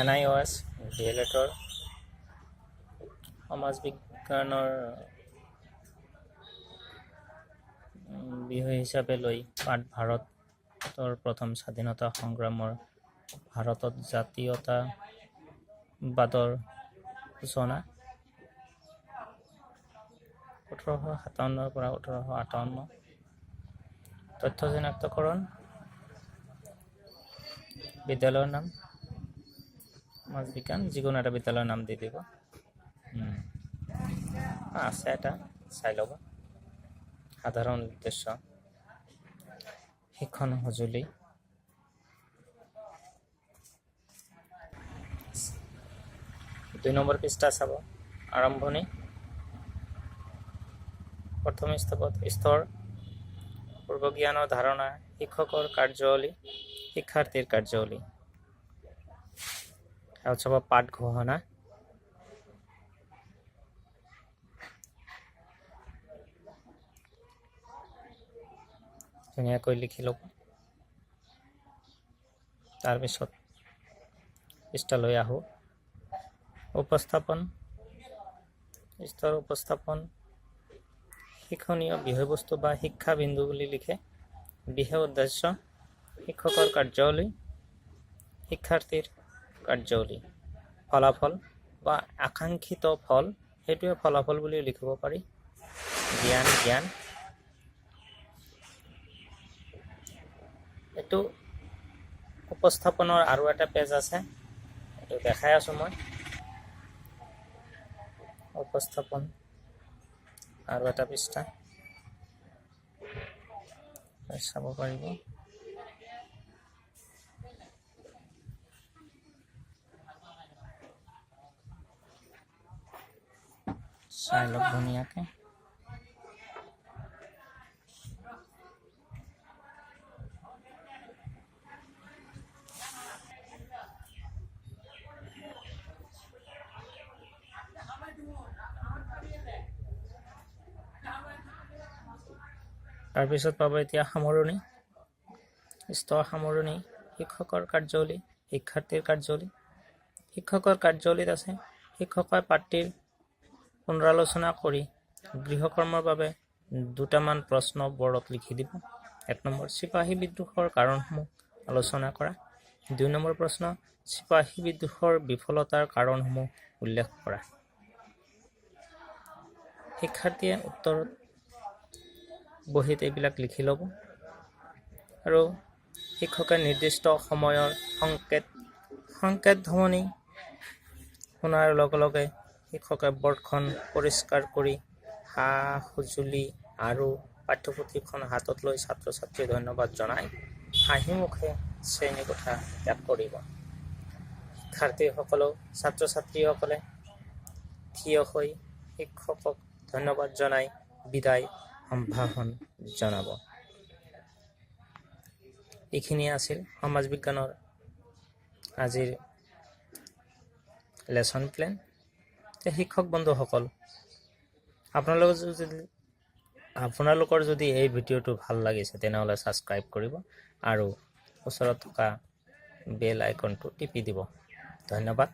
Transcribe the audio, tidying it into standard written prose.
NIOS DLEDৰ সমাজ বিজ্ঞানৰ বিষয় হিচাপে লৈ পাঠ ভাৰতৰ প্ৰথম স্বাধীনতা সংগ্ৰামৰ ভাৰতত জাতীয়তাবাদৰ সূচনা 1857 পৰা 1858 তথ্য চিনাক্তকৰণ বিদ্যালয়ৰ নাম সমাজ বিজ্ঞান যিকোনো এটা বিদ্যালয়ৰ নাম দি দিব আছে এটা চাই ল'ব সাধাৰণ উদ্দেশ্য শিক্ষণ সঁজুলি দুই নম্বৰ পৃষ্ঠা চাব আৰম্ভণি প্ৰথম স্তৰ পূৰ্ব জ্ঞানৰ ধাৰণা শিক্ষকৰ কাৰ্যাৱলী শিক্ষাৰ্থীৰ কাৰ্যাৱলী আৰু চাব পাঠ ঘোষণা ধুনীয়াকৈ লিখি ল'ব তাৰপিছত পৃষ্ঠালৈ আহোঁ উপস্থাপন শিক্ষণীয় বিষয়বস্তু বা শিক্ষা বিন্দু বুলি লিখে বিশেষ উদ্দেশ্য শিক্ষকৰ কাৰ্যাৱলী শিক্ষাৰ্থীৰ কাৰ্যাৱলী ফলাফল বা আকাংক্ষিত ফল সেইটোৱে ফলাফল বুলি লিখিব পাৰি জ্ঞান এইটো উপস্থাপনৰ আৰু এটা পেজ আছে এইটো দেখাই আছোঁ মই উপস্থাপন আৰু এটা পৃষ্ঠা চাব পাৰিব চাই লওক ধুনীয়াকৈ তাৰপিছত পাব এতিয়া সামৰণি স্তৰ সামৰণি শিক্ষকৰ কাৰ্যাৱলী শিক্ষাৰ্থীৰ কাৰ্যাৱলী শিক্ষকৰ কাৰ্যাৱলীত আছে শিক্ষকে পাঠ্যৰ পুনৰালোচনা কৰি গৃহকৰ্মৰ বাবে দুটামান প্ৰশ্ন বৰ্ডত লিখি দিব 1 নম্বৰ চিপাহী বিদ্ৰোহৰ কাৰণসমূহ আলোচনা কৰা 2 নম্বৰ প্ৰশ্ন চিপাহী বিদ্ৰোহৰ বিফলতাৰ কাৰণসমূহ উল্লেখ কৰা শিক্ষাৰ্থীয়ে উত্তৰত বহীত এইবিলাক লিখি ল'ব আৰু শিক্ষকে নিৰ্দিষ্ট সময়ৰ সংকেত ধ্বনি শুনাৰ লগে লগে শিক্ষকে বৰ্ডখন পৰিষ্কাৰ কৰি সা-সঁজুলি আৰু পাঠ্যপুথিখন হাতত লৈ ছাত্ৰ ছাত্ৰীক ধন্যবাদ জনাই হাঁহিমুখে শ্ৰেণীকোঠা ত্যাগ কৰিব শিক্ষাৰ্থীসকলেও ছাত্ৰ ছাত্ৰীসকলে থিয় হৈ শিক্ষকক ধন্যবাদ জনাই বিদায় সম্ভাষণ জনাব এইখিনি আছিল সমাজ বিজ্ঞানৰ আজিৰ লেসন প্লেন শিক্ষক বন্ধুসকল আপোনালোকৰ যদি এই ভিডিঅ'টো ভাল লাগিছে তেনেহ'লে ছাবস্ক্ৰাইব কৰিব আৰু ওচৰত থকা বেল আইকনটো টিপি দিব ধন্যবাদ